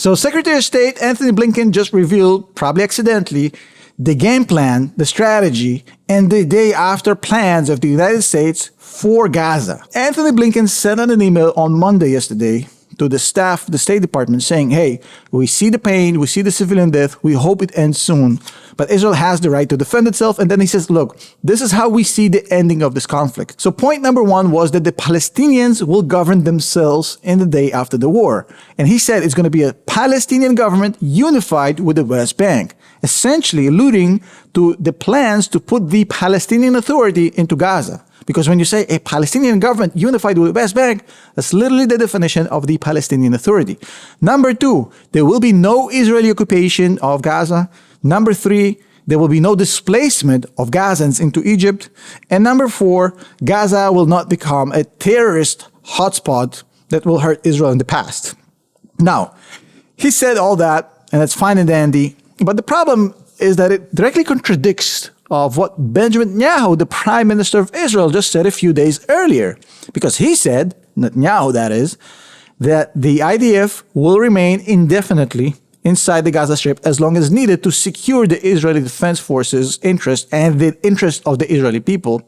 So Secretary of State Anthony Blinken just revealed, probably accidentally, the game plan, the strategy, and the day after plans of the United States for Gaza. Anthony Blinken sent out an email on Monday yesterday to the staff of the State Department saying, hey, we see the pain, we see the civilian death, we hope it ends soon, but Israel has the right to defend itself. And then he says, look, this is how we see the ending of this conflict. So point number one was that the Palestinians will govern themselves in the day after the war. And he said it's going to be a Palestinian government unified with the West Bank, essentially alluding to the plans to put the Palestinian Authority into Gaza. Because when you say a Palestinian government unified with the West Bank, that's literally the definition of the Palestinian Authority. Number two, there will be no Israeli occupation of Gaza. Number three, there will be no displacement of Gazans into Egypt. And number four, Gaza will not become a terrorist hotspot that will hurt Israel in the past. Now, he said all that, and it's fine and dandy, but the problem is that it directly contradicts of what Benjamin Netanyahu, the Prime Minister of Israel, just said a few days earlier. Because he said, Netanyahu that is, that the IDF will remain indefinitely inside the Gaza Strip as long as needed to secure the Israeli Defense Forces' interest and the interest of the Israeli people.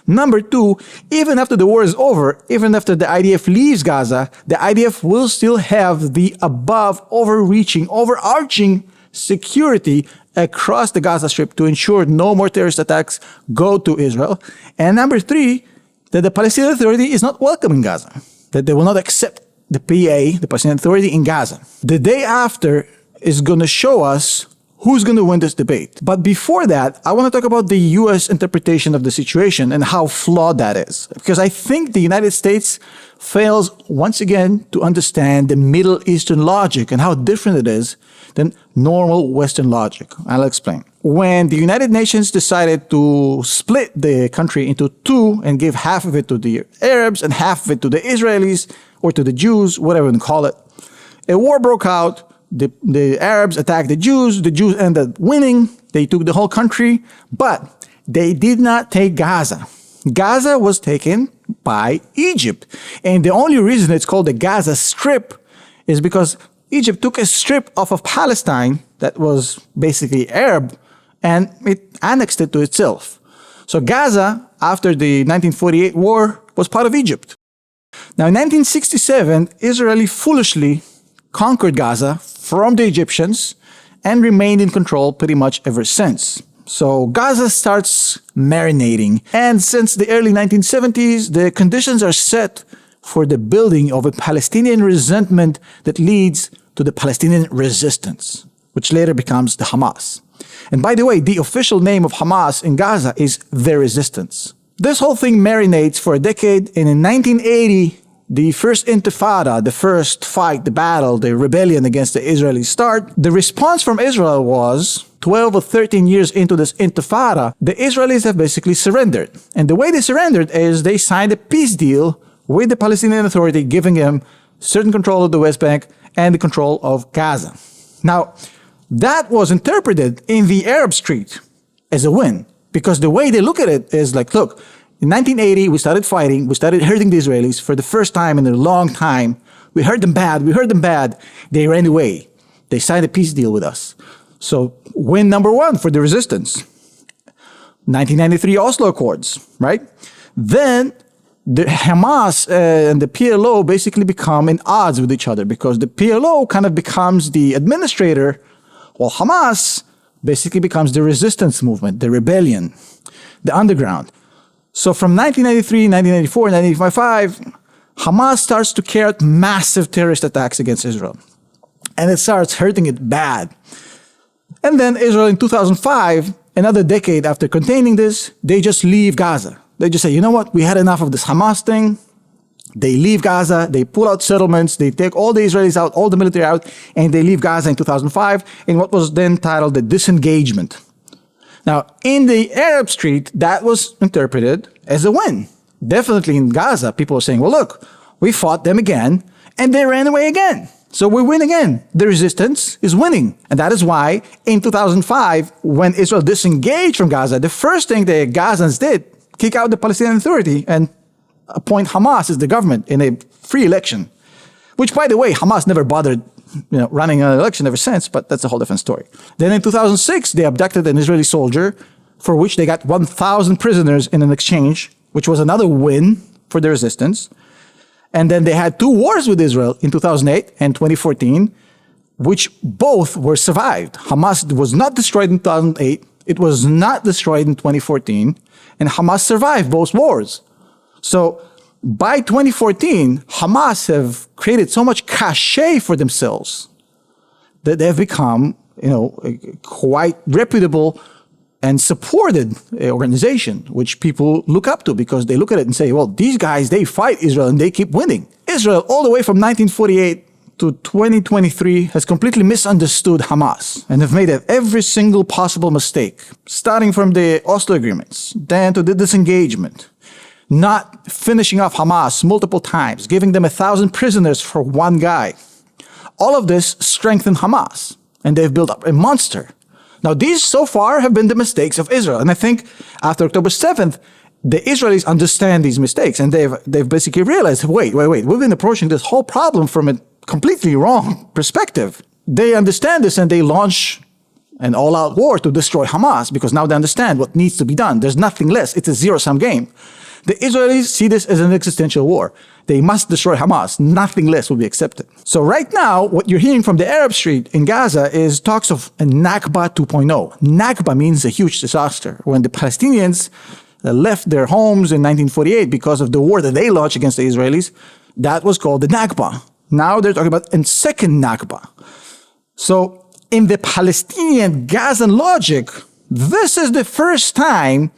Number two, even after the war is over, even after the IDF leaves Gaza, the IDF will still have the above overarching security across the Gaza Strip to ensure no more terrorist attacks go to Israel. And number three, that the Palestinian Authority is not welcome in Gaza, that they will not accept the PA, the Palestinian Authority in Gaza. The day after is going to show us who's going to win this debate. But before that, I want to talk about the U.S. interpretation of the situation and how flawed that is. Because I think the United States fails once again to understand the Middle Eastern logic and how different it is than normal Western logic. I'll explain. When the United Nations decided to split the country into two and give half of it to the Arabs and half of it to the Israelis or to the Jews, whatever you call it, a war broke out. The Arabs attacked the Jews ended up winning. They took the whole country, but they did not take Gaza. Gaza was taken by Egypt. And the only reason it's called the Gaza Strip is because Egypt took a strip off of Palestine that was basically Arab and it annexed it to itself. So Gaza, after the 1948 war, was part of Egypt. Now in 1967, Israel foolishly conquered Gaza from the Egyptians and remained in control pretty much ever since. So Gaza starts marinating, and since the early 1970s, the conditions are set for the building of a Palestinian resentment that leads to the Palestinian resistance, which later becomes the Hamas. And by the way, the official name of Hamas in Gaza is the resistance. This whole thing marinates for a decade, and in 1980, the first intifada, the first fight, the battle, the rebellion against the Israelis start. The response from Israel was 12 or 13 years into this intifada, the Israelis have basically surrendered. And the way they surrendered is they signed a peace deal with the Palestinian Authority, giving them certain control of the West Bank and the control of Gaza. Now, that was interpreted in the Arab street as a win, because the way they look at it is like, look, in 1980, we started fighting, we started hurting the Israelis for the first time in a long time. We hurt them bad, They ran away. They signed a peace deal with us. So win number one for the resistance. 1993 Oslo Accords, right? Then the Hamas and the PLO basically become in odds with each other because the PLO kind of becomes the administrator, while Hamas basically becomes the resistance movement, the rebellion, the underground. So from 1993, 1994, 1995, Hamas starts to carry out massive terrorist attacks against Israel. And it starts hurting it bad. And then Israel in 2005, another decade after containing this, they just leave Gaza. They just say, you know what, we had enough of this Hamas thing. They leave Gaza, they pull out settlements, they take all the Israelis out, all the military out, and they leave Gaza in 2005 in what was then titled the disengagement. Now, in the Arab street, that was interpreted as a win. Definitely in Gaza, people were saying, well, look, we fought them again, and they ran away again. So we win again. The resistance is winning. And that is why in 2005, when Israel disengaged from Gaza, the first thing the Gazans did, kick out the Palestinian Authority and appoint Hamas as the government in a free election. Which, by the way, Hamas never bothered running an election ever since, but that's a whole different story. Then in 2006, they abducted an Israeli soldier, for which they got 1,000 prisoners in an exchange, which was another win for the resistance. And then they had 2 wars with Israel in 2008 and 2014, which both were survived. Hamas was not destroyed in 2008. It was not destroyed in 2014. And Hamas survived both wars. So by 2014, Hamas have created so much cachet for themselves that they've become, a quite reputable and supported organization, which people look up to because they look at it and say, well, these guys, they fight Israel and they keep winning. Israel, all the way from 1948 to 2023, has completely misunderstood Hamas and have made every single possible mistake, starting from the Oslo agreements, then to the disengagement, not finishing off Hamas multiple times, giving them 1,000 prisoners for one guy. All of this strengthened Hamas, and they've built up a monster. Now, these so far have been the mistakes of Israel. And I think after October 7th, the Israelis understand these mistakes, and they've basically realized, wait, we've been approaching this whole problem from a completely wrong perspective. They understand this, and they launch an all-out war to destroy Hamas, because now they understand what needs to be done. There's nothing less. It's a zero-sum game. The Israelis see this as an existential war. They must destroy Hamas. Nothing less will be accepted. So right now, what you're hearing from the Arab Street in Gaza is talks of a Nakba 2.0. Nakba means a huge disaster. When the Palestinians left their homes in 1948 because of the war that they launched against the Israelis, that was called the Nakba. Now they're talking about a second Nakba. So in the Palestinian Gazan logic, this is the first time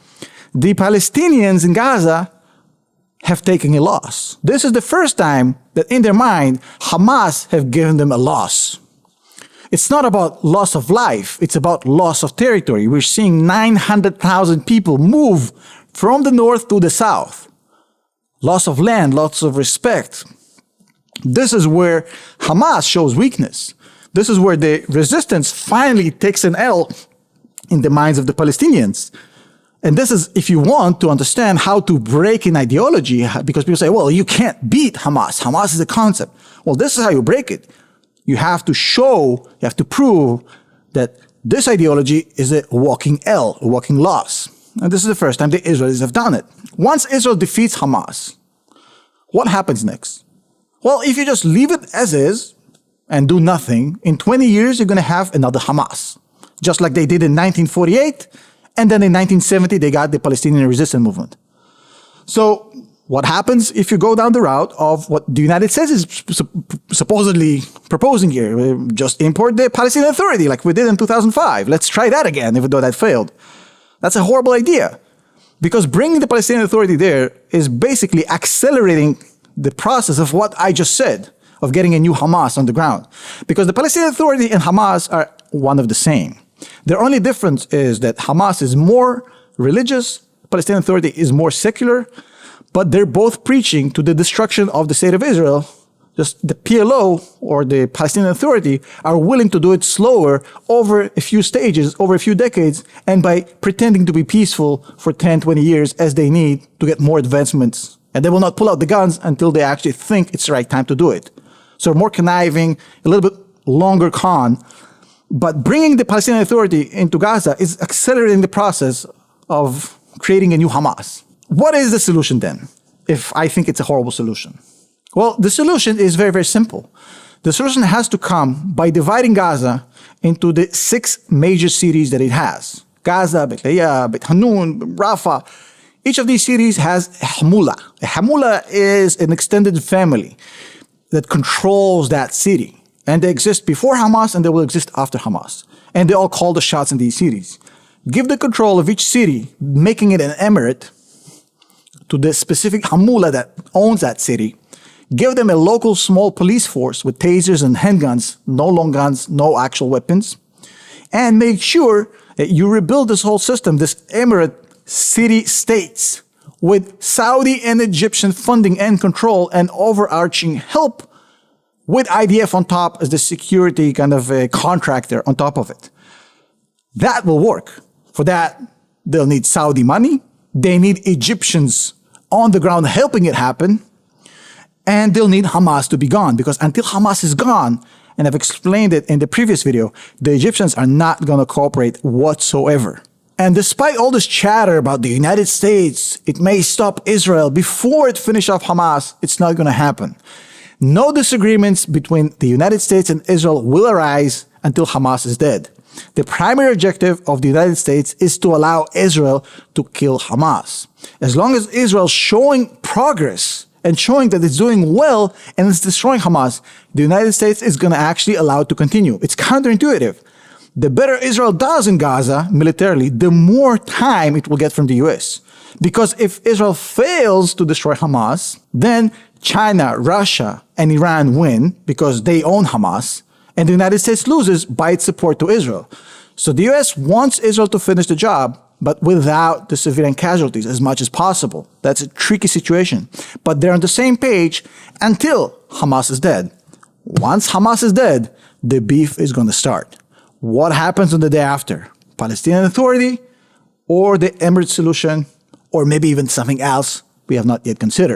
the Palestinians in Gaza have taken a loss. This is the first time that in their mind, Hamas have given them a loss. It's not about loss of life, it's about loss of territory. We're seeing 900,000 people move from the north to the south. Loss of land, loss of respect. This is where Hamas shows weakness. This is where the resistance finally takes an L in the minds of the Palestinians. And this is, if you want to understand how to break an ideology, because people say, well, you can't beat Hamas. Hamas is a concept. Well, this is how you break it. You have to show, you have to prove that this ideology is a walking L, a walking loss. And this is the first time the Israelis have done it. Once Israel defeats Hamas, what happens next? Well, if you just leave it as is and do nothing, in 20 years, you're going to have another Hamas. Just like they did in 1948. And then in 1970, they got the Palestinian resistance movement. So what happens if you go down the route of what the United States is supposedly proposing here? Just import the Palestinian Authority like we did in 2005. Let's try that again, even though that failed. That's a horrible idea. Because bringing the Palestinian Authority there is basically accelerating the process of what I just said, of getting a new Hamas on the ground. Because the Palestinian Authority and Hamas are one of the same. The only difference is that Hamas is more religious, Palestinian Authority is more secular, but they're both preaching to the destruction of the state of Israel. Just the PLO, or the Palestinian Authority, are willing to do it slower over a few stages, over a few decades, and by pretending to be peaceful for 10, 20 years as they need to get more advancements. And they will not pull out the guns until they actually think it's the right time to do it. So more conniving, a little bit longer con. But bringing the Palestinian Authority into Gaza is accelerating the process of creating a new Hamas. What is the solution then, if I think it's a horrible solution? Well, the solution is very, very simple. The solution has to come by dividing Gaza into the 6 major cities that it has. Gaza, Beit Leah, Beit Hanun, Rafah. Each of these cities has a Hamula. A Hamula is an extended family that controls that city. And they exist before Hamas, and they will exist after Hamas. And they all call the shots in these cities. Give the control of each city, making it an emirate, to the specific Hamula that owns that city. Give them a local small police force with tasers and handguns, no long guns, no actual weapons. And make sure that you rebuild this whole system, this emirate city-states, with Saudi and Egyptian funding and control and overarching help, with IDF on top as the security kind of a contractor on top of it. That will work. For that, they'll need Saudi money. They need Egyptians on the ground helping it happen. And they'll need Hamas to be gone. Because until Hamas is gone, And I've explained it in the previous video. The Egyptians are not going to cooperate whatsoever. And despite all this chatter about the United States, it may stop Israel before it finishes off Hamas, it's not going to happen. No disagreements between the United States and Israel will arise until Hamas is dead. The primary objective of the United States is to allow Israel to kill Hamas. As long as Israel is showing progress and showing that it's doing well and it's destroying Hamas, the United States is going to actually allow it to continue. It's counterintuitive. The better Israel does in Gaza militarily, the more time it will get from the US. Because if Israel fails to destroy Hamas, then China, Russia, and Iran win because they own Hamas, and the United States loses by its support to Israel. So the US wants Israel to finish the job, but without the civilian casualties as much as possible. That's a tricky situation. But they're on the same page until Hamas is dead. Once Hamas is dead, the beef is going to start. What happens on the day after? Palestinian Authority or the Emirates solution, or maybe even something else we have not yet considered.